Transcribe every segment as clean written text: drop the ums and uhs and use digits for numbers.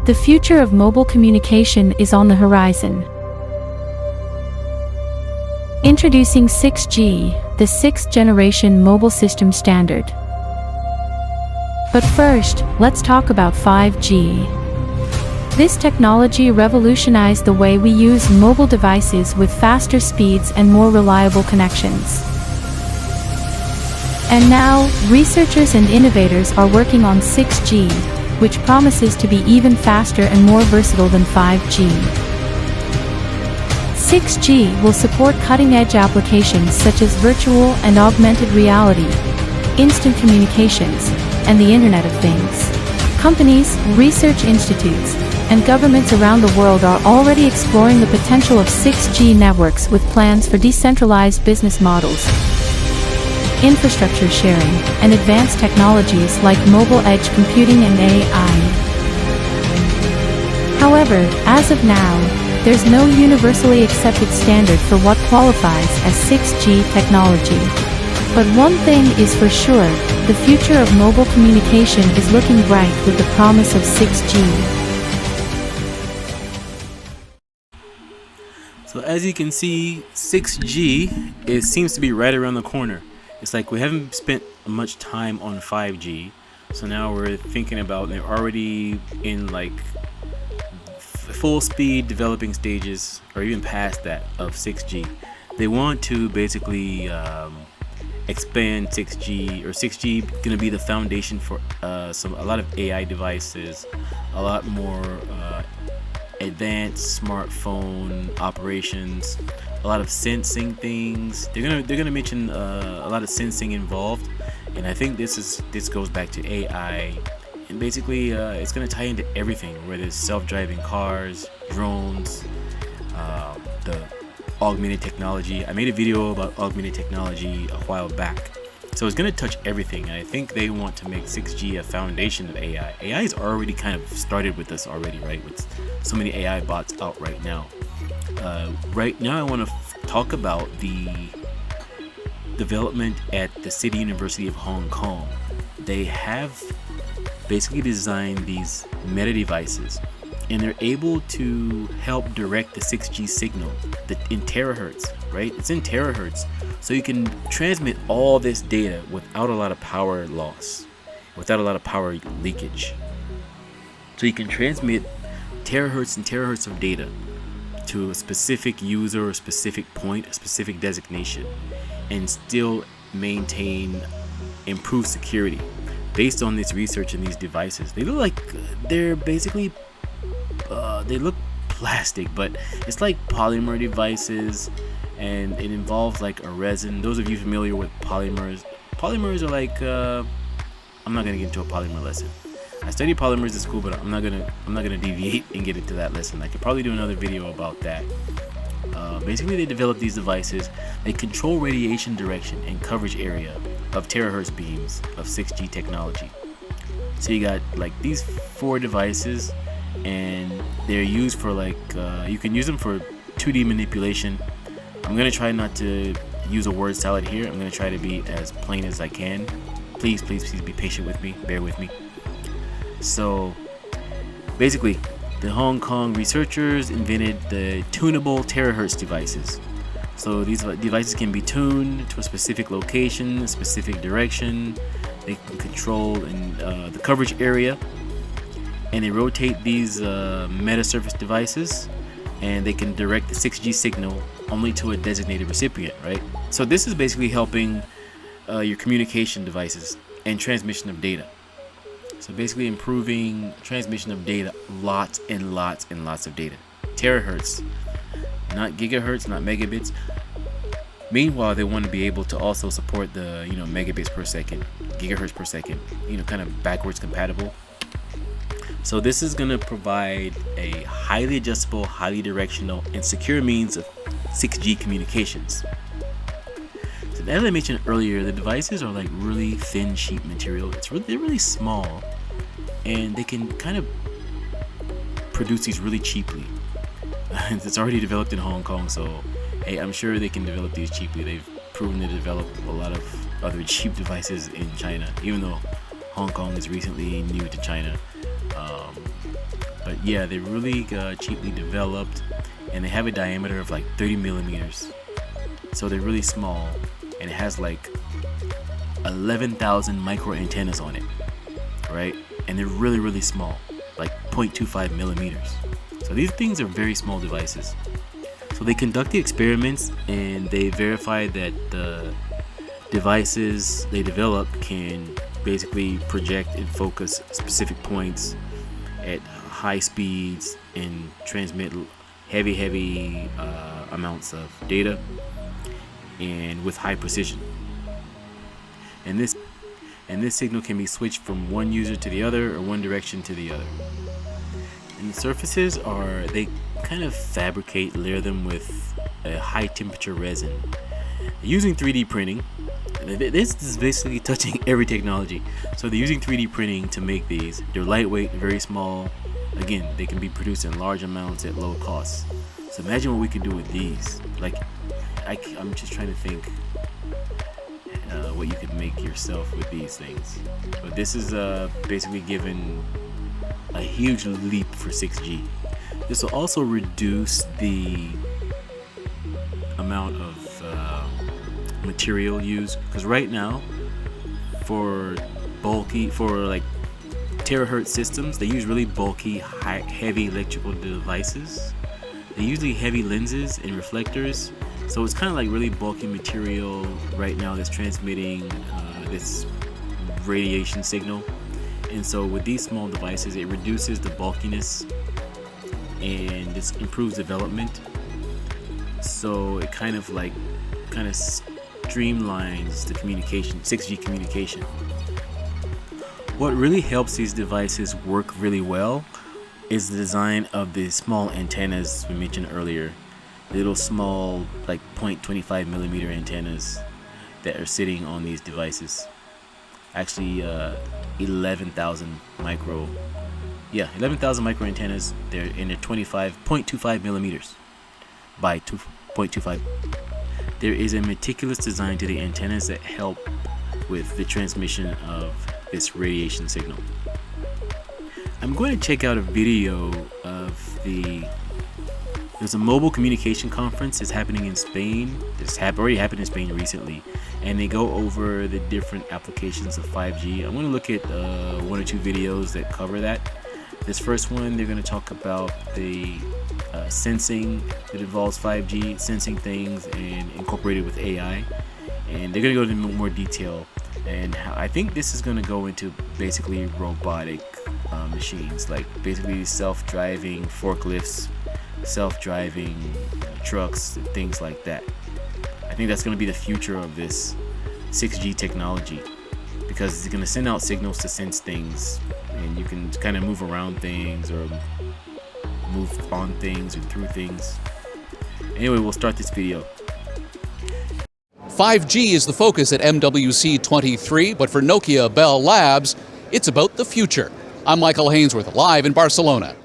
The future of mobile communication is on the horizon. Introducing 6G, the sixth generation mobile system standard. But first, let's talk about 5G. This technology revolutionized the way we use mobile devices with faster speeds and more reliable connections. And now, researchers and innovators are working on 6G, which promises to be even faster and more versatile than 5G. 6G will support cutting-edge applications such as virtual and augmented reality, instant communications, and the Internet of Things. Companies, research institutes, and governments around the world are already exploring the potential of 6G networks with plans for decentralized business models, infrastructure sharing, and advanced technologies like mobile edge computing and AI. However, as of now, there's no universally accepted standard for what qualifies as 6G technology. But one thing is for sure, the future of mobile communication is looking bright with the promise of 6G. So as you can see, 6G seems to be right around the corner. It's like we haven't spent much time on 5G, so now we're thinking about, they're already in like full speed developing stages, or even past that, of 6G. They want to basically expand 6G, or 6G gonna be the foundation for a lot of AI devices, a lot more advanced smartphone operations, a lot of sensing things. They're gonna mention a lot of sensing involved, and I think this goes back to AI, and basically it's gonna tie into everything, whether it's self-driving cars, drones, the augmented technology. I made a video about augmented technology a while back, so it's gonna touch everything, and I think they want to make 6G a foundation of AI. AI is already kind of started with us already, right? With so many AI bots out right now. Right now I want to talk about the development at the City University of Hong Kong. They have basically designed these meta devices, and they're able to help direct the 6G signal in terahertz, right? It's in terahertz, so you can transmit all this data without a lot of power loss, without a lot of power leakage. So you can transmit terahertz and terahertz of data to a specific user, a specific point, a specific designation, and still maintain improved security based on this research and these devices. They look like they're basically they look plastic, but it's like polymer devices, and it involves like a resin. Those of you familiar with polymers are like I'm not gonna get into a polymer lesson. I studied polymers at school, but I'm not gonna deviate and get into that lesson. I could probably do another video about that. Basically, they develop these devices. They control radiation direction and coverage area of terahertz beams of 6G technology. So you got like these 4 devices, and they're used for like you can use them for 2D manipulation. I'm gonna try not to use a word salad here. I'm gonna try to be as plain as I can. Please be patient with me. Bear with me. So basically, the Hong Kong researchers invented the tunable terahertz devices. So these devices can be tuned to a specific location, a specific direction. They can control the coverage area, and they rotate these meta surface devices, and they can direct the 6G signal only to a designated recipient, right? So this is basically helping your communication devices and transmission of data. So basically improving transmission of data, lots and lots and lots of data. Terahertz, not gigahertz, not megabits. Meanwhile, they want to be able to also support the megabits per second, gigahertz per second, kind of backwards compatible. So this is going to provide a highly adjustable, highly directional, and secure means of 6G communications. So as I mentioned earlier, the devices are like really thin sheet material. They're really small, and they can kind of produce these really cheaply. It's already developed in Hong Kong, so hey, I'm sure they can develop these cheaply. They've proven to develop a lot of other cheap devices in China, even though Hong Kong is recently new to China. But Yeah, they're really cheaply developed, and they have a diameter of like 30 millimeters. So they're really small, and it has like 11,000 micro antennas on it, right? And they're really, really small, like 0.25 millimeters. So these things are very small devices. So they conduct the experiments, and they verify that the devices they develop can basically project and focus specific points at high speeds and transmit heavy amounts of data and with high precision. And this signal can be switched from one user to the other or one direction to the other. And the surfaces they kind of layer them with a high temperature resin. Using 3D printing, this is basically touching every technology. So they're using 3D printing to make these. They're lightweight, very small. Again, they can be produced in large amounts at low cost. So imagine what we can do with these. Like, I'm just trying to think what you could make yourself with these things. But this is basically given a huge leap for 6G. This will also reduce the amount of material used, because right now for like terahertz systems, they use really bulky, heavy electrical devices. They usually heavy lenses and reflectors, so it's kind of like really bulky material right now that's transmitting this radiation signal. And so with these small devices, it reduces the bulkiness and this improves development. So it kind of streamlines the communication, 6G communication. What really helps these devices work really well is the design of the small antennas we mentioned earlier. Little small, like 0.25 millimeter antennas that are sitting on these devices. Actually, 11,000 micro antennas. They're 0.25 millimeters by 0.25. There is a meticulous design to the antennas that help with the transmission of this radiation signal. I'm going to check out a video of there's a mobile communication conference that's happening in Spain. It's already happened in Spain recently, and they go over the different applications of 5G. I'm going to look at one or two videos that cover that. This first one, they're going to talk about the sensing that involves 5G, sensing things and incorporated with AI, and they're going to go into more detail. And I think this is going to go into basically robotic machines, like basically self-driving forklifts, self-driving trucks, things like that. I think that's going to be the future of this 6G technology, because it's going to send out signals to sense things, and you can kind of move around things or move on things or through things. Anyway, we'll start this video. 5G is the focus at MWC 23, but for Nokia Bell Labs, it's about the future. I'm Michael Hainsworth, live in Barcelona.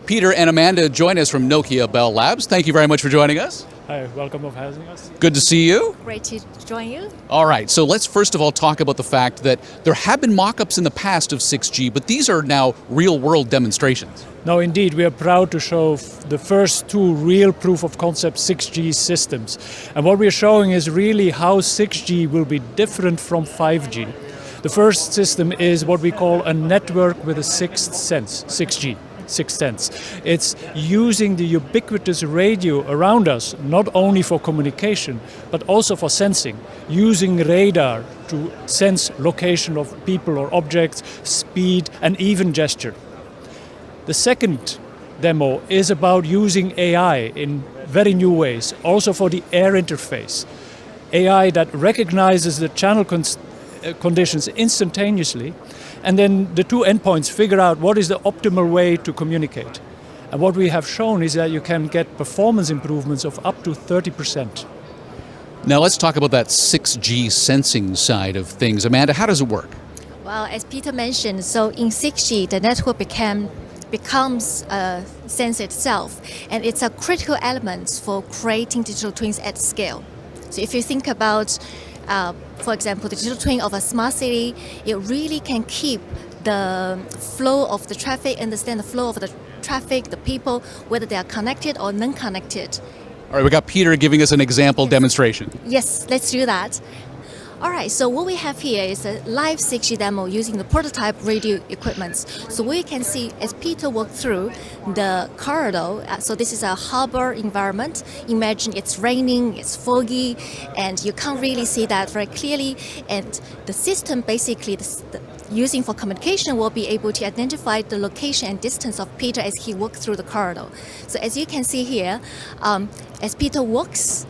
Peter and Amanda join us from Nokia Bell Labs. Thank you very much for joining us. Hi, welcome for having us. Good to see you. Great to join you. All right, so let's first of all talk about the fact that there have been mock-ups in the past of 6G, but these are now real-world demonstrations. No, indeed, we are proud to show the first two real proof of concept 6G systems. And what we are showing is really how 6G will be different from 5G. The first system is what we call a network with a sixth sense, 6G. Sixth sense. It's using the ubiquitous radio around us, not only for communication, but also for sensing, using radar to sense location of people or objects, speed, and even gesture. The second demo is about using AI in very new ways, also for the air interface. AI that recognizes the channel conditions instantaneously, and then the two endpoints figure out what is the optimal way to communicate. And what we have shown is that you can get performance improvements of up to 30%. Now let's talk about that 6G sensing side of things. Amanda, how does it work? Well, as Peter mentioned, so in 6G, the network becomes a sense itself, and it's a critical element for creating digital twins at scale. So if you think about for example, the digital twin of a smart city, it really can keep the flow of the traffic, understand the flow of the traffic, the people, whether they are connected or non-connected. All right, we got Peter giving us an example demonstration. Yes, let's do that. All right, so what we have here is a live 6G demo using the prototype radio equipment. So we can see as Peter walked through the corridor, so this is a harbor environment. Imagine it's raining, it's foggy, and you can't really see that very clearly. And the system basically, using for communication, will be able to identify the location and distance of Peter as he walked through the corridor. So as you can see here, as Peter walks,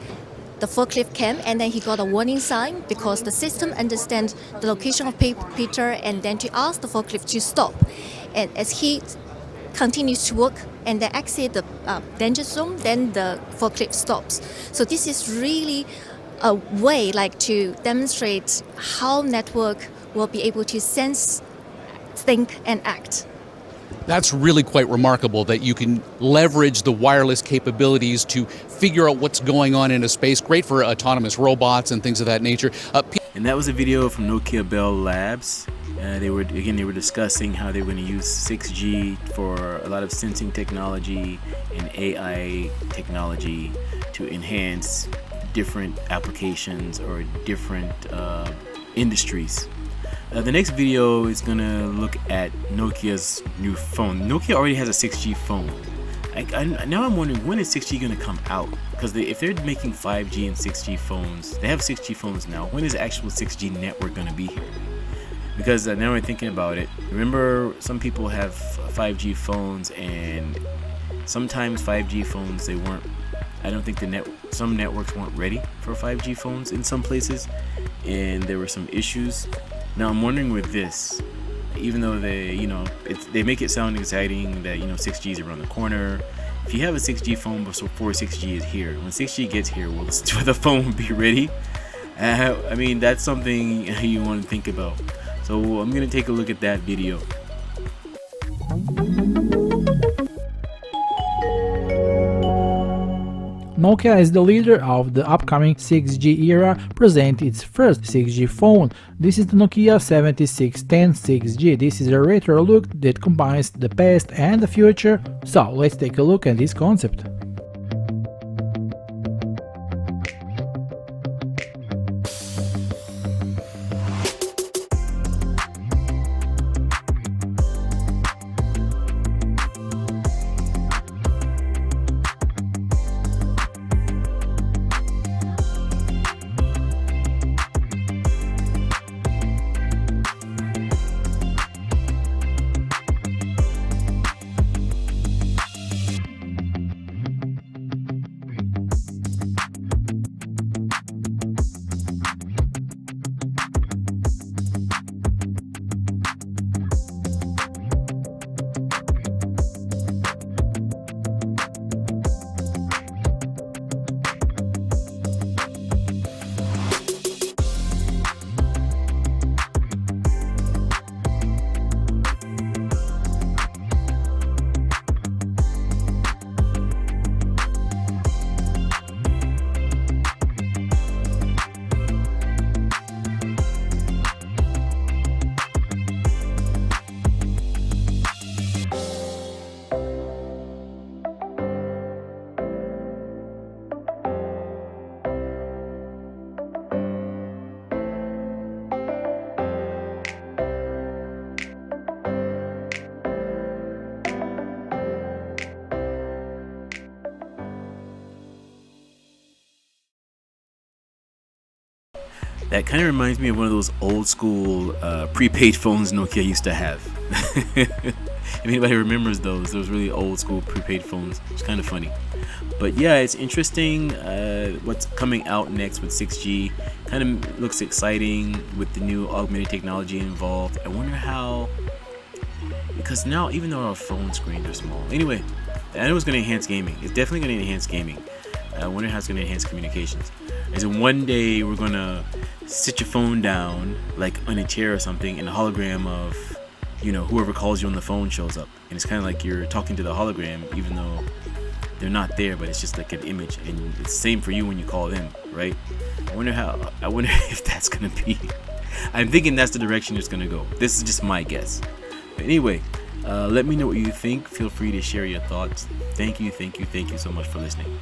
the forklift came and then he got a warning sign because the system understands the location of Peter and then to ask the forklift to stop. And as he continues to walk and then exit the danger zone, then the forklift stops. So this is really a way like to demonstrate how network will be able to sense, think, and act. That's really quite remarkable that you can leverage the wireless capabilities to figure out what's going on in a space. Great for autonomous robots and things of that nature. And that was a video from Nokia Bell Labs. They were discussing how they were going to use 6G for a lot of sensing technology and AI technology to enhance different applications or different industries. The next video is going to look at Nokia's new phone. Nokia already has a 6G phone. Now I'm wondering, when is 6G going to come out? Because if they're making 5G and 6G phones, they have 6G phones now. When is the actual 6G network going to be here? Because now I'm thinking about it. Remember, some people have 5G phones, and sometimes 5G phones, they weren't. I don't think some networks weren't ready for 5G phones in some places, and there were some issues. Now I'm wondering with this, even though they make it sound exciting that 6G is around the corner. If you have a 6G phone before 6G is here, when 6G gets here, will the phone be ready? I mean, that's something you want to think about. So I'm gonna take a look at that video. Nokia, as the leader of the upcoming 6G era, presents its first 6G phone. This is the Nokia 7610 6G. This is a retro look that combines the past and the future. So let's take a look at this concept. That kind of reminds me of one of those old school prepaid phones Nokia used to have. If anybody remembers those really old school prepaid phones, it's kind of funny. But yeah, it's interesting what's coming out next with 6G. Kind of looks exciting with the new augmented technology involved. I wonder how, because now even though our phone screens are small, anyway, I know it's going to enhance gaming. It's definitely going to enhance gaming. I wonder how it's going to enhance communications. As in one day we're going to sit your phone down like on a chair or something, and a hologram of whoever calls you on the phone shows up, and it's kind of like you're talking to the hologram even though they're not there, but it's just like an image, and it's the same for you when you call them, right? I wonder if that's going to be. I'm thinking that's the direction it's going to go. This is just my guess. Anyway, let me know what you think. Feel free to share your thoughts. Thank you so much for listening.